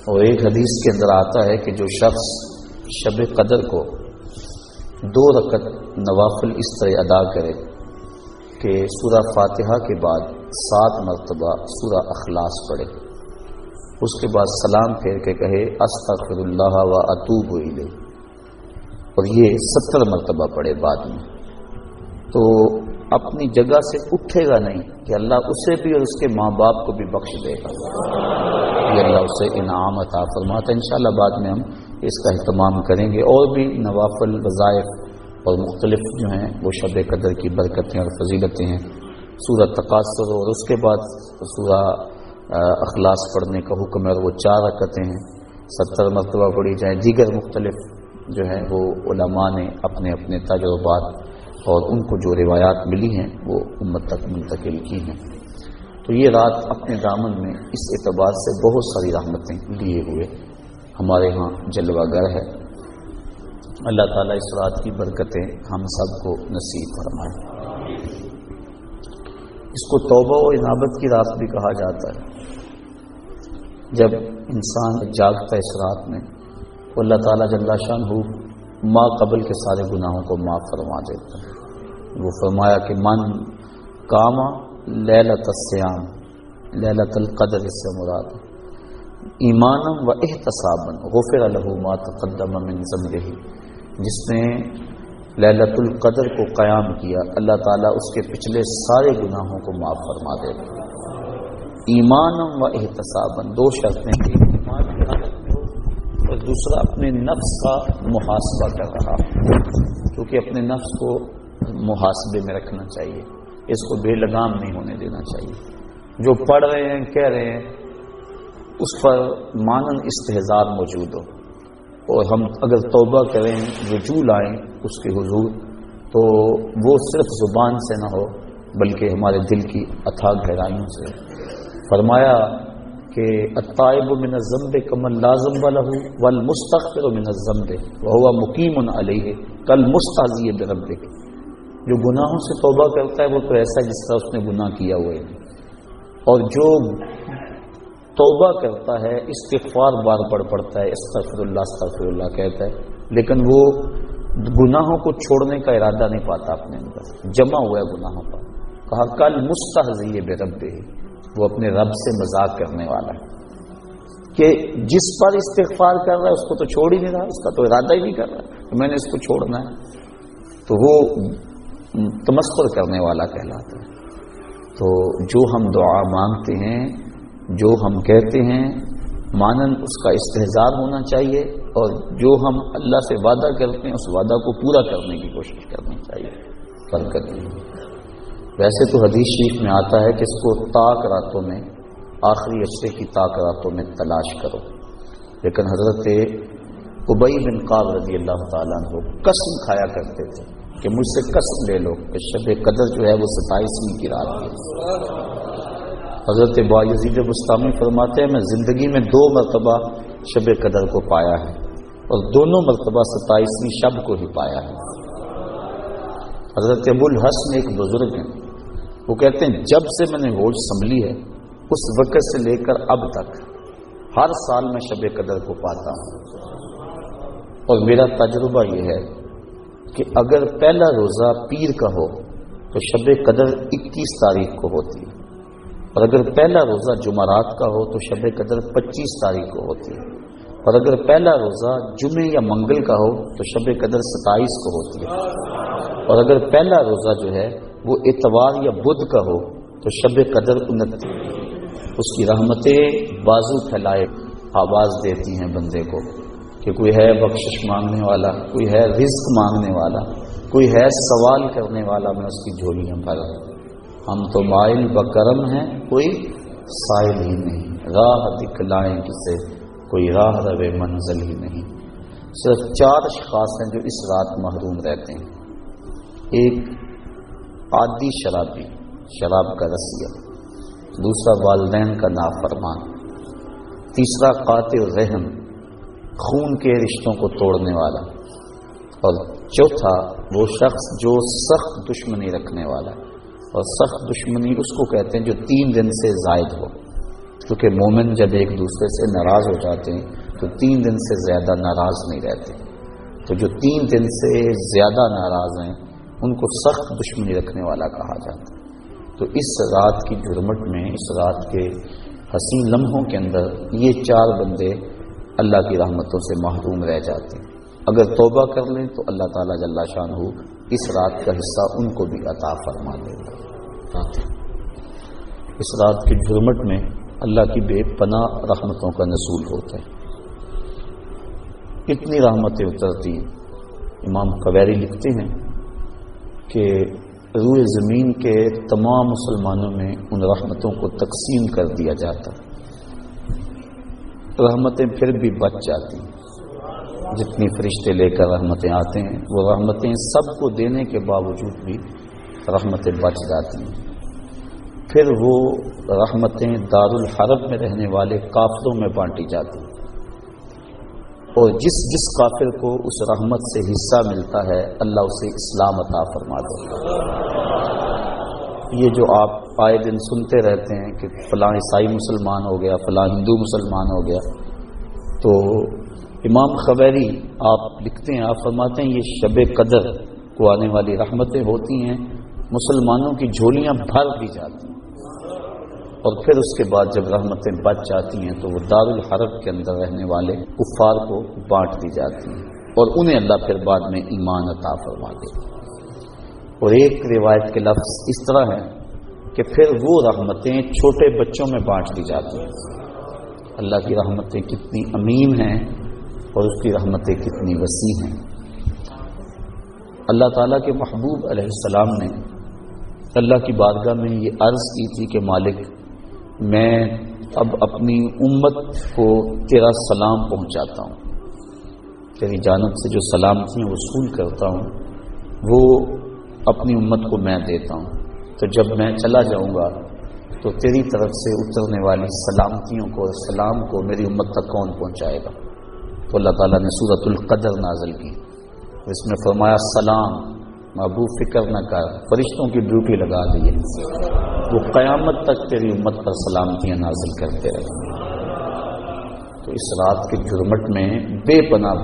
اور ایک حدیث کے اندر آتا ہے کہ جو شخص شب قدر کو 2 رکعت نوافل اس طرح ادا کرے کہ سورہ فاتحہ کے بعد 7 مرتبہ سورہ اخلاص پڑھے، اس کے بعد سلام پھیر کے کہے استغفر اللہ و اتوب الیہ، اور یہ 70 مرتبہ پڑھے بعد میں، تو اپنی جگہ سے اٹھے گا نہیں کہ اللہ اسے بھی اور اس کے ماں باپ کو بھی بخش دے گا، یہ اللہ اسے انعام عطا فرماتا ہے۔ انشاءاللہ بعد میں ہم اس کا اہتمام کریں گے، اور بھی نوافل وظائف اور مختلف جو ہیں وہ شب قدر کی برکتیں اور فضیلتیں ہیں۔ سورہ تکاثر اور اس کے بعد سورہ اخلاص پڑھنے کا حکم ہے، اور وہ 4 رکعتیں ہیں، 70 مرتبہ پڑھی جائیں۔ دیگر مختلف جو ہیں وہ علماء نے اپنے اپنے تجربات اور ان کو جو روایات ملی ہیں وہ امت تک منتقل کی ہیں۔ تو یہ رات اپنے دامن میں اس اعتبار سے بہت ساری رحمتیں لیے ہوئے ہمارے ہاں جلوہ گر ہے۔ اللہ تعالیٰ اس رات کی برکتیں ہم سب کو نصیب فرمائے۔ اس کو توبہ و انابت کی رات بھی کہا جاتا ہے۔ جب انسان جاگتا ہے اس رات میں تو اللہ تعالیٰ جل شانہ ما قبل کے سارے گناہوں کو معاف فرما دیتا ہے۔ وہ فرمایا کہ من قام لیلۃ الصیام، لیلۃ القدر سے مراد ایمانا و احتسابا غفر له ما تقدم من ذنبہ، جس نے لیلۃ القدر کو قیام کیا اللہ تعالیٰ اس کے پچھلے سارے گناہوں کو معاف فرما دیتا ہے۔ ایمانا و احتسابا، 2 شرطیں ہیں، ایمان کی حالت میں ہو اور دوسرا اپنے نفس کا محاسبہ کر رہا، کیونکہ اپنے نفس کو محاسبے میں رکھنا چاہیے، اس کو بے لگام نہیں ہونے دینا چاہیے۔ جو پڑھ رہے ہیں کہہ رہے ہیں اس پر مانن استحضار موجود ہو، اور ہم اگر توبہ کریں رجوع لائیں اس کے حضور تو وہ صرف زبان سے نہ ہو بلکہ ہمارے دل کی اتھاہ گہرائیوں سے۔ فرمایا کہ التائب من الذنب کمن لا ذنب له والمستغفر من الذنب وهو مقیم علیہ کالمستہزئ بربہ، جو گناہوں سے توبہ کرتا ہے وہ تو ایسا جس طرح اس نے گناہ کیا ہوا ہے، اور جو توبہ کرتا ہے استغفار بار بار پڑھتا ہے، استغفر اللہ کہتا ہے، لیکن وہ گناہوں کو چھوڑنے کا ارادہ نہیں پاتا اپنے اندر، جمع ہوا ہے گناہوں پر۔ کہا کل مستہزئ بربہ، وہ اپنے رب سے مذاق کرنے والا ہے کہ جس پر استغفار کر رہا ہے اس کو تو چھوڑ ہی نہیں رہا، اس کا تو ارادہ ہی نہیں کر رہا کہ میں نے اس کو چھوڑنا ہے، تو وہ تمسخر کرنے والا کہلاتا ہے۔ تو جو ہم دعا مانگتے ہیں، جو ہم کہتے ہیں، مانن اس کا استحضار ہونا چاہیے، اور جو ہم اللہ سے وعدہ کرتے ہیں اس وعدہ کو پورا کرنے کی کوشش کرنی چاہیے۔ برکت نہیں۔ ویسے تو حدیث شریف میں آتا ہے کہ اس کو طاق راتوں میں، آخری عشرے کی طاق راتوں میں تلاش کرو، لیکن حضرت ابی بن کعب رضی اللہ تعالیٰ عنہ قسم کھایا کرتے تھے کہ مجھ سے قسم لے لو کہ شب قدر جو ہے وہ 27ویں کی رات ہے۔ حضرت بایزید بستامی فرماتے ہیں میں زندگی میں 2 مرتبہ شب قدر کو پایا ہے، اور دونوں مرتبہ 27ویں شب کو ہی پایا ہے۔ حضرت ابو الحسن ایک بزرگ ہیں، وہ کہتے ہیں جب سے میں نے ہوش سنبھلی ہے اس وقت سے لے کر اب تک ہر سال میں شب قدر کو پاتا ہوں، اور میرا تجربہ یہ ہے کہ اگر پہلا روزہ پیر کا ہو تو شب قدر 21 تاریخ کو ہوتی ہے، اور اگر پہلا روزہ جمعرات کا ہو تو شب قدر 25 تاریخ کو ہوتی ہے، اور اگر پہلا روزہ جمعے یا منگل کا ہو تو شب قدر 27 کو ہوتی ہے، اور اگر پہلا روزہ جو ہے وہ اتوار یا بدھ کا ہو تو شب قدر 29۔ اس کی رحمتیں بازو پھیلائے آواز دیتی ہیں بندے کو کہ کوئی ہے بخشش مانگنے والا، کوئی ہے رزق مانگنے والا، کوئی ہے سوال کرنے والا، میں اس کی جھولیاں بھر۔ ہم تو مائل بکرم ہیں، کوئی سائل ہی نہیں، راہ دکھلائیں کسے، کوئی راہ روے منزل ہی نہیں۔ صرف 4 اشخاص ہیں جو اس رات محروم رہتے ہیں۔ ایک عادی شرابی، شراب کا رسیہ، دوسرا والدین کا نافرمان، تیسرا قاطع الرحم، خون کے رشتوں کو توڑنے والا، اور چوتھا وہ شخص جو سخت دشمنی رکھنے والا ہے، اور سخت دشمنی اس کو کہتے ہیں جو 3 دن سے زائد ہو۔ کیونکہ مومن جب ایک دوسرے سے ناراض ہو جاتے ہیں تو 3 دن سے زیادہ ناراض نہیں رہتے. تو جو 3 دن سے زیادہ ناراض ہیں ان کو سخت دشمنی رکھنے والا کہا جاتا ہے. تو اس رات کی جرمٹ میں، اس رات کے حسین لمحوں کے اندر یہ 4 بندے اللہ کی رحمتوں سے محروم رہ جاتے ہیں. اگر توبہ کر لیں تو اللہ تعالیٰ جل شانہ اس رات کا حصہ ان کو بھی عطا فرما دے گا. اس رات کی جرمٹ میں اللہ کی بے پناہ رحمتوں کا نزول ہوتا ہے. اتنی رحمتیں اترتی. امام قویری لکھتے ہیں کہ روئے زمین کے تمام مسلمانوں میں ان رحمتوں کو تقسیم کر دیا جاتا. رحمتیں پھر بھی بچ جاتی. جتنی فرشتے لے کر رحمتیں آتے ہیں وہ رحمتیں سب کو دینے کے باوجود بھی رحمتیں بچ جاتی ہیں. پھر وہ رحمتیں دارالحرب میں رہنے والے کافروں میں بانٹی جاتی ہیں، اور جس کافر کو اس رحمت سے حصہ ملتا ہے اللہ اسے اسلام عطا فرما دیتا ہے. یہ جو آپ آئے دن سنتے رہتے ہیں کہ فلاں عیسائی مسلمان ہو گیا، فلاں ہندو مسلمان ہو گیا، تو امام قویری آپ لکھتے ہیں، آپ فرماتے ہیں یہ شب قدر کو آنے والی رحمتیں ہوتی ہیں، مسلمانوں کی جھولیاں بھر دی جاتی ہیں، اور پھر اس کے بعد جب رحمتیں بچ جاتی ہیں تو وہ دارالحرب کے اندر رہنے والے کفار کو بانٹ دی جاتی ہیں، اور انہیں اللہ پھر بعد میں ایمان عطا فرما دے. اور ایک روایت کے لفظ اس طرح ہے کہ پھر وہ رحمتیں چھوٹے بچوں میں بانٹ دی جاتی ہیں. اللہ کی رحمتیں کتنی عمیم ہیں اور اس کی رحمتیں کتنی وسیع ہیں. اللہ تعالیٰ کے محبوب علیہ السلام نے اللہ کی بارگاہ میں یہ عرض کی تھی کہ مالک، میں اب اپنی امت کو تیرا سلام پہنچاتا ہوں، تیری جانب سے جو سلامتیاں وصول کرتا ہوں وہ اپنی امت کو میں دیتا ہوں. تو جب میں چلا جاؤں گا تو تیری طرف سے اترنے والی سلامتیوں کو اور سلام کو میری امت تک کون پہنچائے گا؟ تو اللہ تعالیٰ نے سورۃ القدر نازل کی، اس میں فرمایا سلام محبوب فکر نہ کر، فرشتوں کی ڈیوٹی لگا دی ہے، وہ قیامت تک تیری امت پر سلامتیاں نازل کرتے رہیں. تو اس رات کے جرمٹ میں بے پناہ